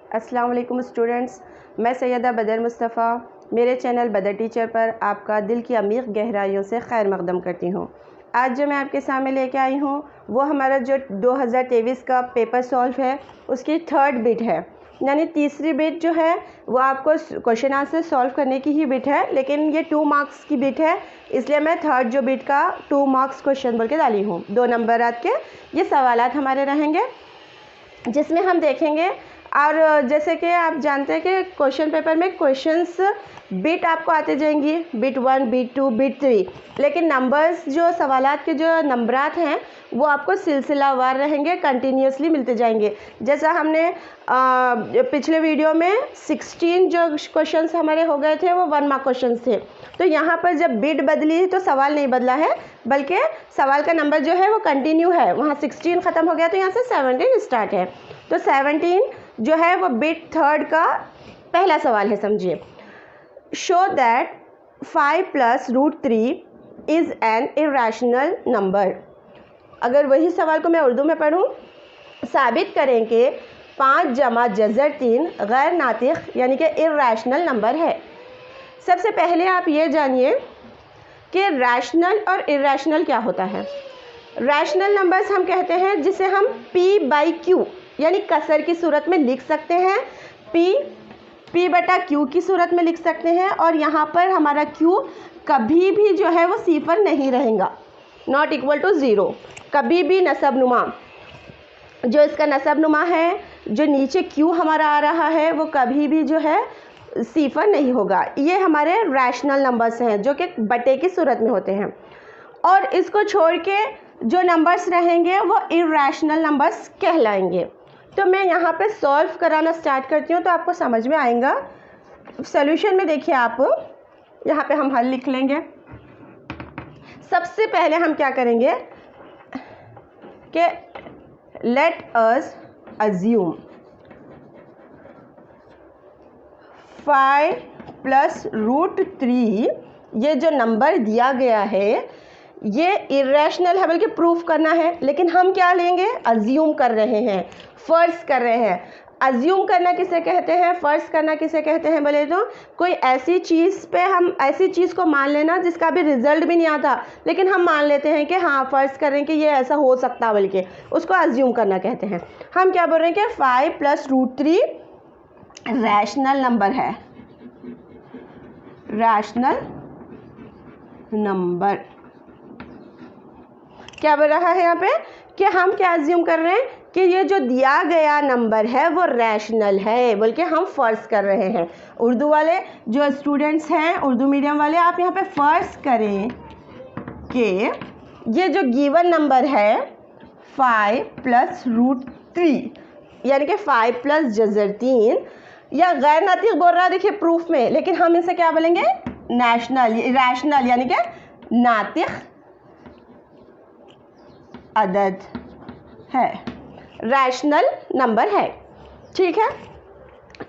अस्सलाम वालेकुम स्टूडेंट्स, मैं सैयदा बदर मुस्तफ़ा मेरे चैनल बदर टीचर पर आपका दिल की अमीर गहराइयों से खैर मकदम करती हूँ। आज जो मैं आपके सामने लेके आई हूँ वो हमारा जो 2023 का पेपर सॉल्व है उसकी थर्ड बिट है, यानी तीसरी बिट जो है वो आपको क्वेश्चन आंसर सॉल्व करने की ही बिट है, लेकिन ये 2 मार्क्स की बिट है, इसलिए मैं थर्ड जो बिट का 2 मार्क्स क्वेश्चन बोल के डाली हूँ। 2 नंबर के ये सवालात हमारे रहेंगे जिसमें हम देखेंगे। और जैसे कि आप जानते हैं कि क्वेश्चन पेपर में क्वेश्चंस बिट आपको आते जाएंगी, बिट 1, बिट 2, बिट 3, लेकिन नंबर्स जो सवालात के जो नंबरात हैं वो आपको सिलसिलावार रहेंगे, कंटिन्यूसली मिलते जाएंगे। जैसा हमने पिछले वीडियो में 16 जो क्वेश्चंस हमारे हो गए थे वो 1 मार्क क्वेश्चंस थे, तो यहाँ पर जब बिट बदली तो सवाल नहीं बदला है, बल्कि सवाल का नंबर जो है वो कंटिन्यू है। वहाँ 16 ख़त्म हो गया तो यहाँ से 17 स्टार्ट है, तो 17 जो है वो बिट थर्ड का पहला सवाल है। समझिए, show that 5 + √3 is an irrational number. अगर वही सवाल को मैं उर्दू में पढ़ूँ, साबित करें कि 5 + जज़र 3 गैर नातिक़ यानी कि इरेशनल नंबर है। सबसे पहले आप ये जानिए कि रैशनल और इरेशनल क्या होता है। रैशनल नंबर्स हम कहते हैं जिसे हम P/Q यानी कसर की सूरत में लिख सकते हैं, P/Q की सूरत में लिख सकते हैं, और यहाँ पर हमारा Q कभी भी जो है वो सिफर नहीं रहेगा, नॉट इक्वल टू 0। कभी भी नसबनुमा, जो इसका नसबनुमा है, जो नीचे Q हमारा आ रहा है, वो कभी भी जो है सिफर नहीं होगा। ये हमारे रैशनल नंबर्स हैं जो कि बटे की सूरत में होते हैं। और इसको छोड़ के जो नंबर्स रहेंगे वो इरेशनल नंबर्स कहलाएंगे। तो मैं यहाँ पे सॉल्व कराना स्टार्ट करती हूँ तो आपको समझ में आएगा। सॉल्यूशन में देखिए, आप यहाँ पे हम हल लिख लेंगे। सबसे पहले हम क्या करेंगे कि लेट अस अज्यूम 5 + √3 ये जो नंबर दिया गया है ये इरेशनल है, बल्कि प्रूफ करना है, लेकिन हम क्या लेंगे, अज्यूम कर रहे हैं, फ़र्ज़ कर रहे हैं। अज्यूम करना किसे कहते हैं, फ़र्ज़ करना किसे कहते हैं बोले तो कोई ऐसी चीज़ पे हम ऐसी चीज़ को मान लेना जिसका भी रिज़ल्ट भी नहीं आता, लेकिन हम मान लेते हैं कि हाँ फ़र्ज़ कर रहे हैं कि ये ऐसा हो सकता, बल्कि उसको अज्यूम करना कहते हैं। हम क्या बोल रहे हैं कि 5 + √3 रैशनल नंबर है, रैशनल नंबर। क्या बोल रहा है यहाँ पे कि हम क्या अज्यूम कर रहे हैं कि ये जो दिया गया नंबर है वो रैशनल है, बल्कि हम फ़र्ज़ कर रहे हैं। उर्दू वाले जो स्टूडेंट्स हैं, उर्दू मीडियम वाले, आप यहाँ पे फ़र्ज़ करें कि ये जो गिवन नंबर है 5 + √3 यानी कि 5 + जज़र 3, या गैर नातिक़ बोल रहा है देखिए प्रूफ में, लेकिन हम इसे क्या बोलेंगे, रैशनल यानी कि नातिक़ अदद है, रैशनल नंबर है। ठीक है,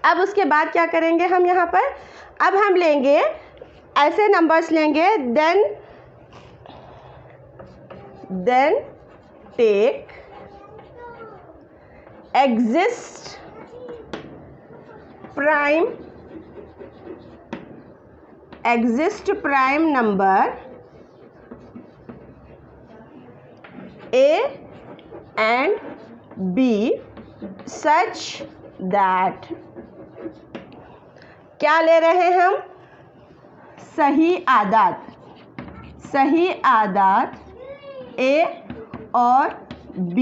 अब उसके बाद क्या करेंगे हम यहाँ पर, अब हम लेंगे ऐसे नंबर्स लेंगे, then take exist prime number A and B such that, क्या ले रहे हैं हम, सही आदात A और B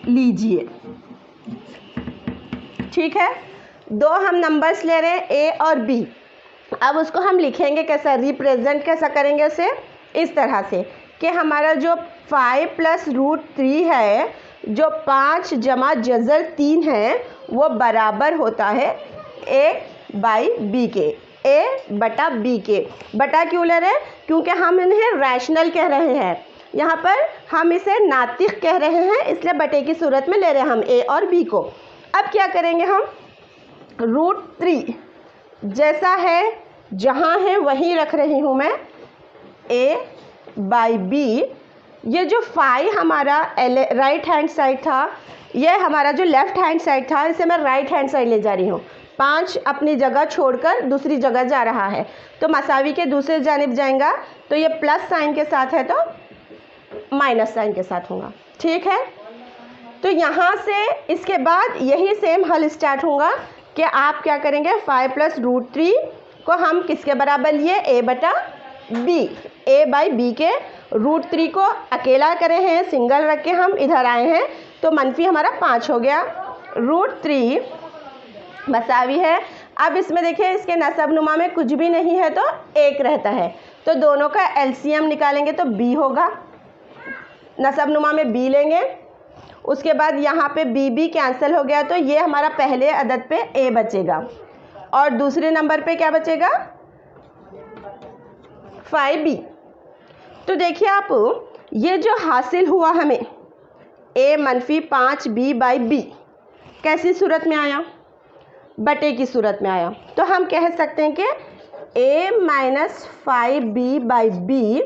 लीजिए। ठीक है, 2 हम नंबर्स ले रहे हैं A और B। अब उसको हम लिखेंगे कैसा, रिप्रेजेंट कैसा करेंगे उसे, इस तरह से कि हमारा जो 5 + √3 है, जो 5 + जज़र 3 है, वो बराबर होता है A/B के, A/B के। बटा क्यों ले रहे हैं, क्योंकि हम इन्हें रैशनल कह रहे हैं, यहाँ पर हम इसे नातिक़ कह रहे हैं, इसलिए बटे की सूरत में ले रहे हैं हम A और B को। अब क्या करेंगे हम, √3 जैसा है जहाँ है वहीं रख रही हूँ मैं, A/B। ये जो 5 हमारा राइट हैंड साइड था ये हमारा जो लेफ़्ट हैंड साइड था इसे मैं राइट हैंड साइड ले जा रही हूँ। 5 अपनी जगह छोड़कर दूसरी जगह जा रहा है, तो मसावी के दूसरे जानिब जाएगा, तो ये प्लस साइन के साथ है तो माइनस साइन के साथ होगा। ठीक है, तो यहाँ से इसके बाद यही सेम हल स्टार्ट होगा कि आप क्या करेंगे, 5 + √3 को हम किसके बराबर लिए, a बटा b, a बाई बी के √3 को अकेला करे हैं, सिंगल रख के हम इधर आए हैं, तो मनफी हमारा 5 हो गया। √3 मसावी है। अब इसमें देखिए इसके नसबनुमा में कुछ भी नहीं है तो 1 रहता है, तो दोनों का एलसीएम निकालेंगे तो b होगा। नसबनुमा में b लेंगे, उसके बाद यहाँ पे b कैंसिल हो गया, तो ये हमारा पहले अदद पे a बचेगा और दूसरे नंबर पे क्या बचेगा, 5b। तो देखिए आप ये जो हासिल हुआ हमें a - 5b बाई b कैसी सूरत में आया, बटे की सूरत में आया। तो हम कह सकते हैं कि a - 5b by b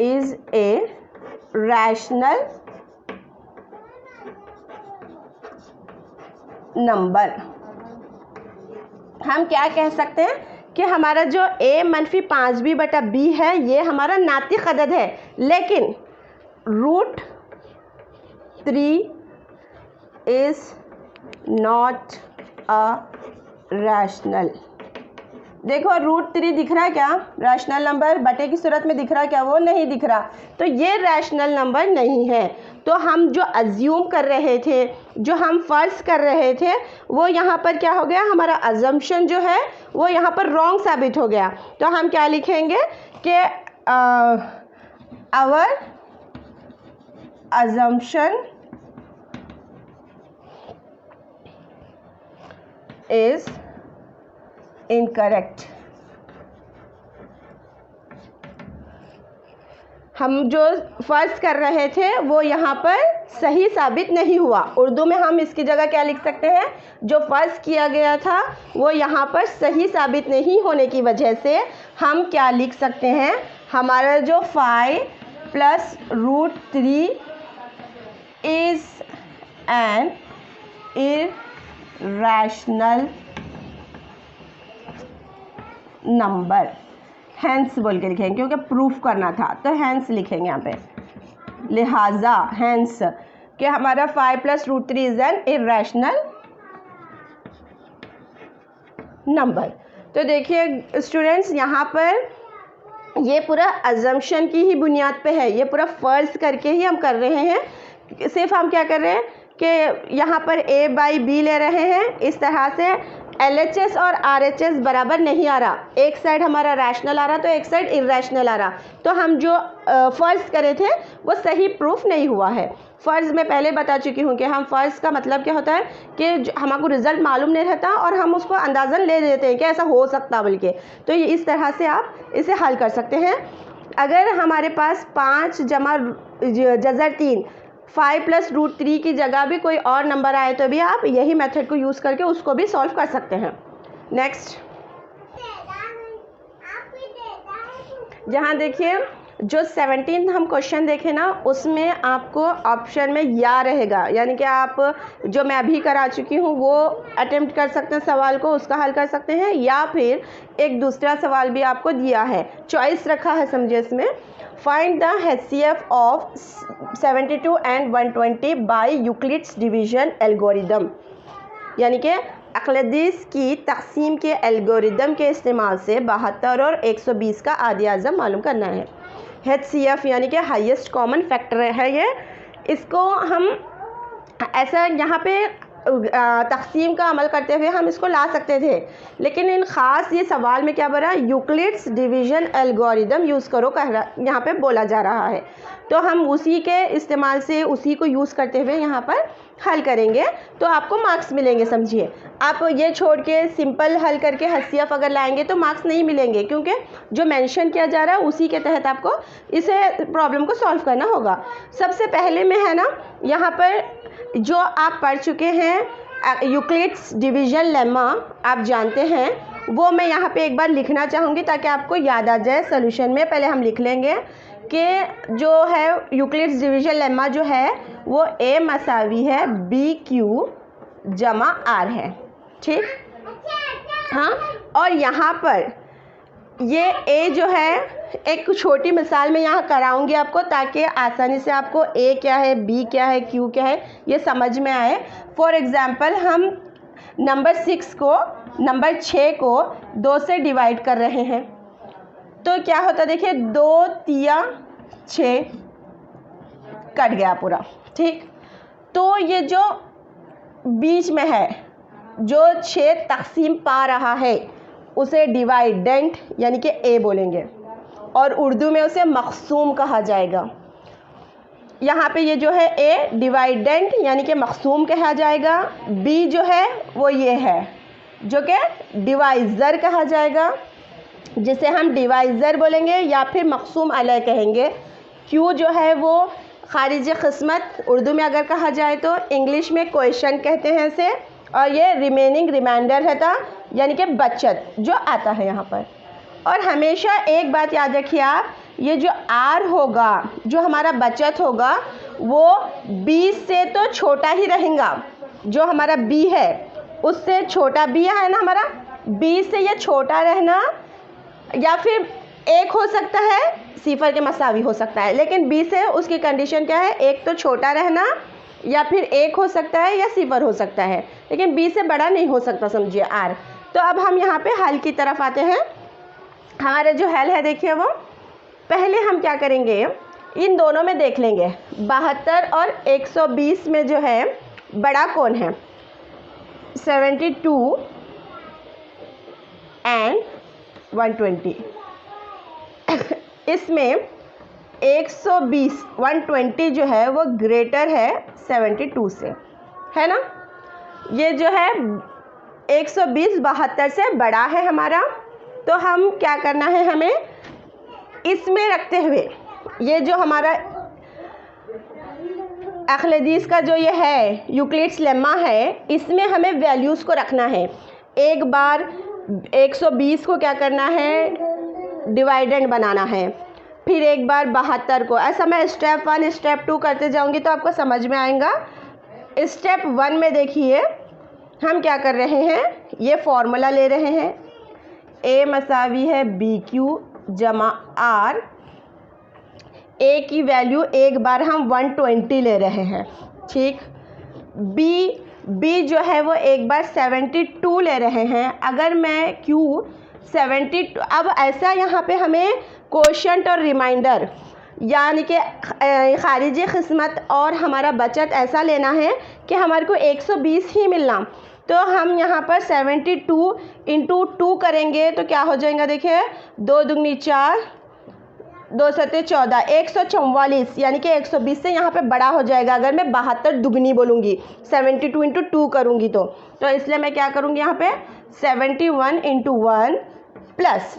is a rational number. हम क्या कह सकते हैं कि हमारा जो a - 5b बटा b है ये हमारा नातिक अदद है, लेकिन √3 इज़ नॉट अ रैशनल। देखो √3 दिख रहा है क्या, रैशनल नंबर बटे की सूरत में दिख रहा है क्या, वो नहीं दिख रहा, तो ये रैशनल नंबर नहीं है। तो हम जो अज्यूम कर रहे थे, जो हम फ़र्ज़ कर रहे थे, वो यहाँ पर क्या हो गया, हमारा अजम्पशन जो है वो यहाँ पर रॉन्ग साबित हो गया। तो हम क्या लिखेंगे कि आवर अजम्पशन इज इनकरेक्ट। हम जो फ़र्ज़ कर रहे थे वो यहाँ पर सही साबित नहीं हुआ। उर्दू में हम इसकी जगह क्या लिख सकते हैं, जो फ़र्ज़ किया गया था वो यहाँ पर सही साबित नहीं होने की वजह से हम क्या लिख सकते हैं, हमारा जो 5 + √3 is an irrational number. Hence बोल के लिखेंगे क्योंकि प्रूफ करना था, तो हैंस लिखेंगे यहाँ पे, लिहाजा हैंस कि हमारा 5 + √3 इज़ एन इरैशनल नंबर। तो देखिए स्टूडेंट्स, यहाँ पर ये पूरा अजम्पशन की ही बुनियाद पे है, ये पूरा फ़र्ज़ करके ही हम कर रहे हैं। सिर्फ हम क्या कर रहे हैं कि यहाँ पर a बाई b ले रहे हैं, इस तरह से LHS और RHS बराबर नहीं आ रहा, एक साइड हमारा रैशनल आ रहा तो एक साइड इरैशनल आ रहा, तो हम जो फ़र्ज़ करे थे वो सही प्रूफ नहीं हुआ है। फ़र्ज़ में पहले बता चुकी हूँ कि हम फ़र्ज़ का मतलब क्या होता है कि हमको रिज़ल्ट मालूम नहीं रहता और हम उसको अंदाज़न ले लेते हैं कि ऐसा हो सकता बल्कि, तो ये इस तरह से आप इसे हल कर सकते हैं। अगर हमारे पास 5 जमा जज़र 3 5 + √3 की जगह भी कोई और नंबर आए तो भी आप यही मेथड को यूज़ करके उसको भी सॉल्व कर सकते हैं। नेक्स्ट, जहाँ देखिए जो 17 हम क्वेश्चन देखें ना, उसमें आपको ऑप्शन में या रहेगा, यानी कि आप जो मैं अभी करा चुकी हूँ वो अटेम्प्ट कर सकते हैं, सवाल को उसका हल कर सकते हैं, या फिर एक दूसरा सवाल भी आपको दिया है, चॉइस रखा है, समझे इसमें। Find the HCF of 72 and 120 by Euclid's division algorithm, यानी कि अक्लदीस की तक़सीम के एल्गोरिदम के इस्तेमाल से 72 और 120 का आदि आज़म मालूम करना है। HCF यानी कि हाईएस्ट कॉमन फैक्टर है ये, इसको हम ऐसा यहाँ पे तक़सीम का अमल करते हुए हम इसको ला सकते थे, लेकिन इन ख़ास ये सवाल में क्या बना, यूक्लिड्स डिवीज़न एल्गोरिदम यूज़ करो यहाँ पे बोला जा रहा है, तो हम उसी के इस्तेमाल से उसी को यूज़ करते हुए यहाँ पर हल करेंगे तो आपको मार्क्स मिलेंगे। समझिए, आप ये छोड़ के सिंपल हल करके HCF अगर लाएंगे तो मार्क्स नहीं मिलेंगे, क्योंकि जो मेंशन किया जा रहा है उसी के तहत आपको इसे प्रॉब्लम को सॉल्व करना होगा। सबसे पहले में है ना, यहाँ पर जो आप पढ़ चुके हैं यूक्लिड्स डिवीज़न लेमा आप जानते हैं, वो मैं यहाँ पे एक बार लिखना चाहूँगी ताकि आपको याद आ जाए। सोल्यूशन में पहले हम लिख लेंगे कि जो है यूक्लिड्स डिवीजन लेम्मा जो है वो ए मसावी है बी क्यू जमा आर है, ठीक। हाँ, और यहाँ पर ये ए जो है, एक छोटी मिसाल में यहाँ कराऊंगी आपको ताकि आसानी से आपको ए क्या है, बी क्या है, क्यू क्या है ये समझ में आए। फॉर एग्ज़ाम्पल हम नंबर 6 को, नंबर 6 को 2 से डिवाइड कर रहे हैं, तो क्या होता है देखिए 2 तिया 6 कट गया पूरा, ठीक। तो ये जो बीच में है, जो 6 तकसीम पा रहा है उसे डिवाइडेंट यानी कि ए बोलेंगे और उर्दू में उसे मक़सूम कहा जाएगा। यहाँ पे ये जो है ए डिवाइडेंट यानी कि मक़सूम कहा जाएगा। बी जो है वो ये है जो कि डिवाइज़र कहा जाएगा, जिसे हम डिवाइज़र बोलेंगे या फिर मक़सूम अलग कहेंगे। क्यू जो है वो खारिज क़िस्मत उर्दू में अगर कहा जाए तो, इंग्लिश में क्वेश्चन कहते हैं इसे, और ये रिमेनिंग रिमाइंडर रहता यानी कि बचत जो आता है यहाँ पर। और हमेशा एक बात याद रखिए आप, ये जो आर होगा, जो हमारा बचत होगा वो 20 से तो छोटा ही रहेगा। जो हमारा बी है उससे छोटा, बी है ना हमारा, 20 से ये छोटा रहना या फिर एक हो सकता है, सिफर के मसावी हो सकता है, लेकिन 20 से उसकी कंडीशन क्या है, एक तो छोटा रहना या फिर एक हो सकता है या सिफर हो सकता है, लेकिन 20 से बड़ा नहीं हो सकता, समझिए आर। तो अब हम यहाँ पे हल की तरफ आते हैं। हमारा जो हल है देखिए वो, पहले हम क्या करेंगे, इन दोनों में देख लेंगे 72 और 120 में जो है बड़ा कौन है, 72 एंड 120। इसमें 120 120 जो है वो ग्रेटर है 72 से, है ना। ये जो है 120 72 से बड़ा है हमारा, तो हम क्या करना है, हमें इसमें रखते हुए ये जो हमारा अखलदीस का जो ये है यूक्लिड्स लेम्मा है, इसमें हमें वैल्यूज़ को रखना है। एक बार 120 को क्या करना है, डिवाइडेंड बनाना है, फिर एक बार 72 को। ऐसा मैं स्टेप 1 स्टेप 2 करते जाऊंगी तो आपको समझ में आएगा। स्टेप 1 में देखिए हम क्या कर रहे हैं, ये फॉर्मूला ले रहे हैं, ए मसावी है बी क्यू जमा आर। ए की वैल्यू एक बार हम 120 ले रहे हैं, ठीक। बी जो है वो एक बार 72 ले रहे हैं। अगर मैं क्यू 72, अब ऐसा यहाँ पे हमें कोशेंट और रिमाइंडर यानी कि खारिजी क़िस्मत और हमारा बचत ऐसा लेना है कि हमारे को 120 ही मिलना। तो हम यहाँ पर 72 इंटू 2 करेंगे तो क्या हो जाएगा, देखिए 2 दूनी 4, 2 सत्ते 14, 144 यानी कि 120 से यहाँ पे बड़ा हो जाएगा। अगर मैं 72 दुगनी बोलूँगी, 72 इंटू 2 करूँगी तो इसलिए मैं क्या करूँगी यहाँ पे 71 इंटू 1 प्लस।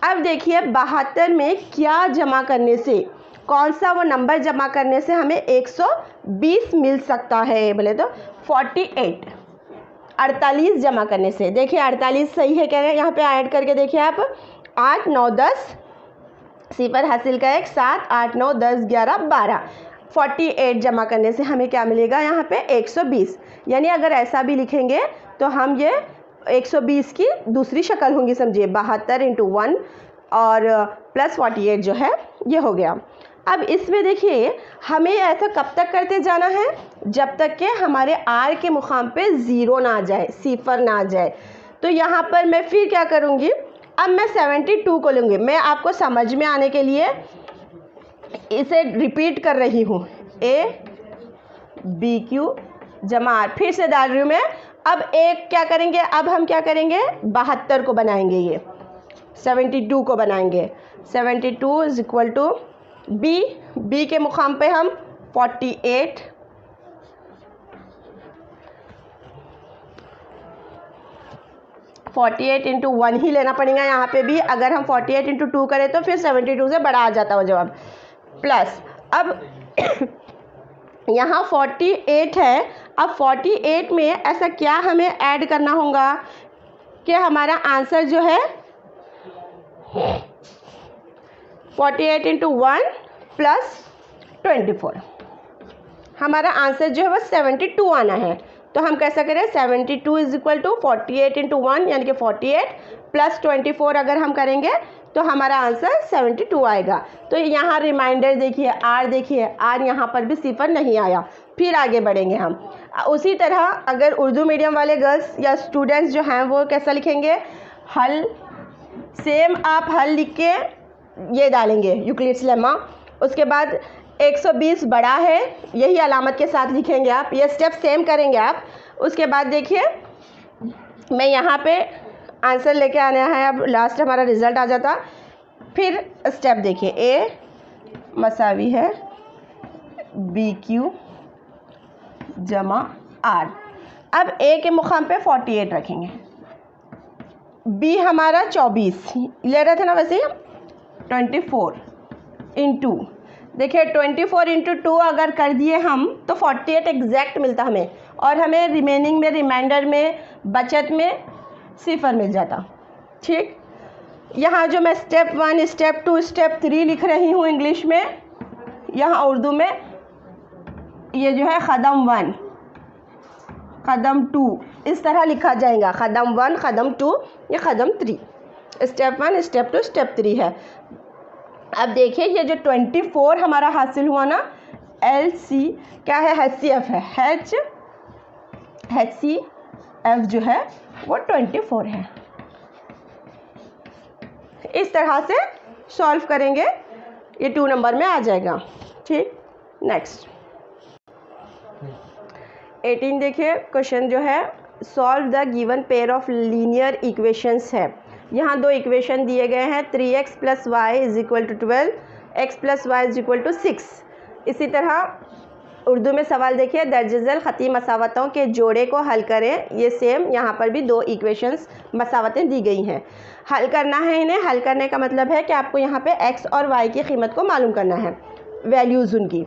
अब देखिए 72 में क्या जमा करने से, कौन सा वो नंबर जमा करने से हमें 120 मिल सकता है, बोले तो 48 जमा करने से। देखिए 48 सही है, कह रहे हैं यहाँ पे ऐड करके देखिए आप, 8 9 10 सिफर हासिल का 1 7 8 9 10 11 12, 48 जमा करने से हमें क्या मिलेगा यहाँ पे 120। यानी अगर ऐसा भी लिखेंगे तो हम ये 120 की दूसरी शक्ल होंगी, समझिए 72 इंटू 1 और प्लस 48 जो है ये हो गया। अब इसमें देखिए हमें ऐसा कब तक करते जाना है, जब तक कि हमारे आर के मुकाम पे ज़ीरो ना आ जाए, सिफर ना आ जाए। तो यहाँ पर मैं फिर क्या करूँगी, अब मैं 72 को लूँगी। मैं आपको समझ में आने के लिए इसे रिपीट कर रही हूँ, ए बी क्यू जमा आर, फिर से डाल रही हूँ मैं। अब एक क्या करेंगे, अब हम क्या करेंगे 72 को बनाएंगे, ये 72 को बनाएंगे। 72 इज इक्वल टू बी के मुकाम पे हम 48 इंटू 1 ही लेना पड़ेगा यहाँ पे भी। अगर हम 48 इंटू 2 करें तो फिर 72 से बड़ा आ जाता है जवाब, प्लस अब यहाँ 48 है। अब 48 में ऐसा क्या हमें ऐड करना होगा कि हमारा आंसर जो है 48 इंटू 1 प्लस 24। हमारा आंसर जो है वो 72 आना है। तो हम कैसा करें, 72 इज इक्वल टू 48 इंटू 1 यानी कि 48 प्लस 24 अगर हम करेंगे तो हमारा आंसर 72 आएगा। तो यहाँ रिमाइंडर देखिए, आर देखिए, आर यहाँ पर भी सिफर नहीं आया। फिर आगे बढ़ेंगे हम। उसी तरह अगर उर्दू मीडियम वाले गर्ल्स या स्टूडेंट्स जो हैं वो कैसा लिखेंगे, हल, सेम आप हल लिख के ये डालेंगे यूक्लिड्स लेमा। उसके बाद 120 बड़ा है, यही अलामत के साथ लिखेंगे आप, ये स्टेप सेम करेंगे आप। उसके बाद देखिए मैं यहाँ पे आंसर लेके आना है, अब लास्ट हमारा रिज़ल्ट आ जाता। फिर स्टेप देखिए, ए मसावी है BQ जमा R। अब ए के मुकाम पे 48 रखेंगे, बी हमारा 24 ले रहे थे ना, वैसे 24 इंटू, देखिए 24 इंटू 2 अगर कर दिए हम तो 48 एग्जैक्ट मिलता हमें, और हमें रिमेनिंग में, रिमाइंडर में, बचत में सिफर मिल जाता। ठीक, यहाँ जो मैं स्टेप 1, स्टेप 2, स्टेप 3 लिख रही हूँ इंग्लिश में, यहाँ उर्दू में ये जो है कदम 1, कदम 2 इस तरह लिखा जाएगा। कदम 1, कदम 2 या कदम 3, स्टेप 1, स्टेप 2, स्टेप 3 है। अब देखिए ये जो 24 हमारा हासिल हुआ ना, LC क्या है, HCF है, HCF जो है वो 24 है। इस तरह से सॉल्व करेंगे, ये 2 नंबर में आ जाएगा। ठीक, नेक्स्ट 18 देखिए, क्वेश्चन जो है solve the given pair of linear equations है। यहाँ 2 इक्वेशन दिए गए हैं, 3x + y is equal to 12, x + y is equal to 6। इसी तरह उर्दू में सवाल देखिए, दर्जल ख़ती मसावतों के जोड़े को हल करें। ये सेम यहाँ पर भी 2 इक्वेशंस मसावतें दी गई हैं, हल करना है इन्हें। हल करने का मतलब है कि आपको यहाँ पे x और y की कीमत को मालूम करना है, वैल्यूज़ उनकी।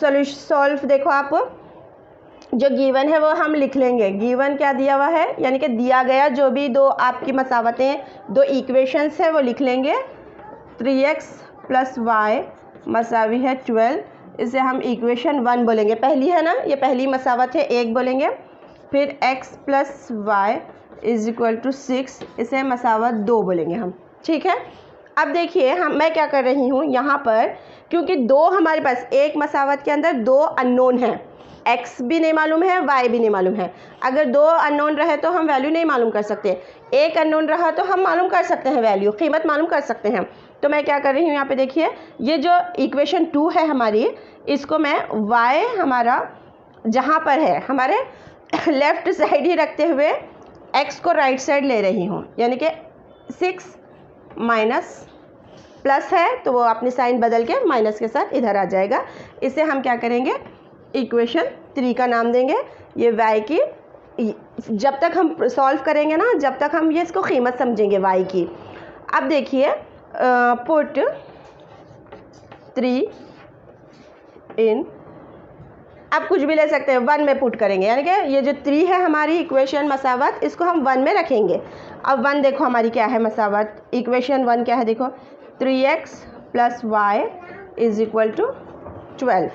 सॉल्व देखो, आप जो गिवन है वो हम लिख लेंगे। गिवन क्या दिया हुआ है, यानी कि दिया गया जो भी 2 आपकी मसावतें, 2 इक्वेशंस है वो लिख लेंगे। 3x + y मसावी है 12, इसे हम इक्वेशन 1 बोलेंगे, पहली है ना, ये पहली मसावत है, 1 बोलेंगे। फिर x + y is equal to 6, इसे मसावत 2 बोलेंगे हम। ठीक है, अब देखिए मैं क्या कर रही हूँ यहाँ पर, क्योंकि 2 हमारे पास, एक मसावत के अंदर 2 अननोन हैं, x भी नहीं मालूम है, y भी नहीं मालूम है। अगर 2 अननोन रहे तो हम वैल्यू नहीं मालूम कर सकते, एक अननोन रहा तो हम मालूम कर सकते हैं, वैल्यू, कीमत मालूम कर सकते हैं। तो मैं क्या कर रही हूँ यहाँ पे देखिए, ये जो इक्वेशन 2 है हमारी, इसको मैं y हमारा जहाँ पर है हमारे लेफ़्ट साइड ही रखते हुए x को राइट साइड ले रही हूँ, यानी कि 6 माइनस प्लस है तो वो अपनी साइन बदल के माइनस के साथ इधर आ जाएगा। इसे हम क्या करेंगे, इक्वेशन 3 का नाम देंगे। ये y की, जब तक हम सॉल्व करेंगे ना, जब तक हम ये इसको कीमत समझेंगे y की। अब देखिए पुट 3 इन, अब कुछ भी ले सकते हैं, 1 में पुट करेंगे, यानी कि ये जो 3 है हमारी इक्वेशन मसावत, इसको हम 1 में रखेंगे। अब 1 देखो हमारी क्या है मसावत, इक्वेशन 1 क्या है देखो, 3x + y is equal to 12।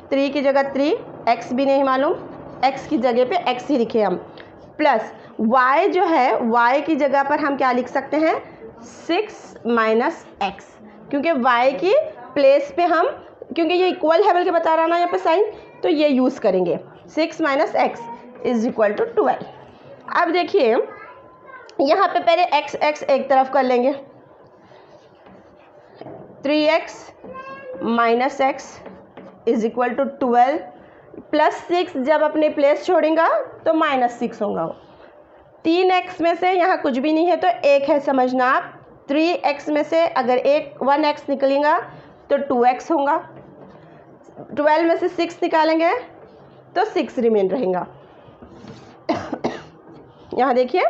3 की जगह 3, x भी नहीं मालूम, x की जगह पे x ही लिखे हम, प्लस y जो है, y की जगह पर हम क्या लिख सकते हैं, 6 माइनस x, क्योंकि y की प्लेस पे हम, क्योंकि ये इक्वल है बल्कि बता रहा ना यहाँ पे साइन, तो ये यूज़ करेंगे, 6 minus x is equal to 12। अब देखिए यहाँ पे पहले x एक तरफ कर लेंगे, 3x minus x is equal to 12 plus 6, जब अपने प्लेस छोड़ेगा तो -6 होगा। 3x में से यहाँ कुछ भी नहीं है तो 1 है, समझना आप। 3x में से अगर 1x निकलेगा तो 2x होगा, 12 में से 6 निकालेंगे तो 6 रिमेन रहेगा। यहाँ देखिए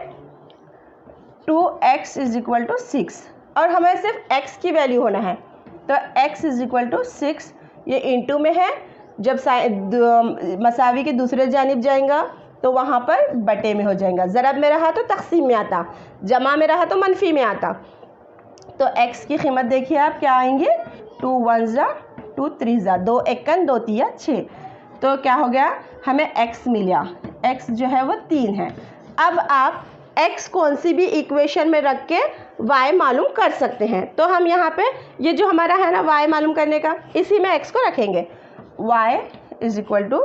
2x इज इक्वल टू 6, और हमें सिर्फ x की वैल्यू होना है, तो x इज इक्वल टू 6, ये इंटू में है, जब मसावी के दूसरे जानिब जाएगा तो वहाँ पर बटे में हो जाएगा। ज़रब में रहा तो तक़सीम में आता, जमा में रहा तो मनफी में आता। तो x की कीमत देखिए आप क्या आएंगे, 2 1 ज़ा 2 3 ज़ा 2 एकन 2 तिया 6। तो क्या हो गया, हमें x मिला, x जो है वो 3 है। अब आप x कौन सी भी इक्वेशन में रख के y मालूम कर सकते हैं। तो हम यहाँ पे ये जो हमारा है ना y मालूम करने का, इसी में x को रखेंगे। y is equal to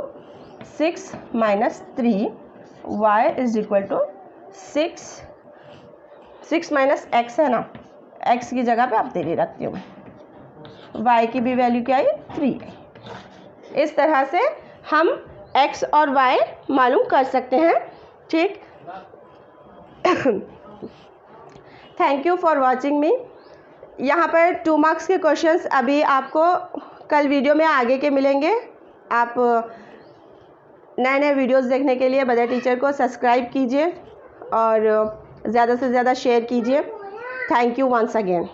6 minus 3, y is equal to 6 minus x है ना, x की जगह पे आप 3 रखती हूँ मैं। y की भी वैल्यू क्या है, 3 है। इस तरह से हम x और y मालूम कर सकते हैं। ठीक, थैंक यू फॉर वॉचिंग मी। यहाँ पर 2 मार्क्स के क्वेश्चंस अभी आपको कल वीडियो में आगे के मिलेंगे। आप नए नए वीडियोस देखने के लिए बदर टीचर को सब्सक्राइब कीजिए और ज़्यादा से ज़्यादा शेयर कीजिए। Thank you once again.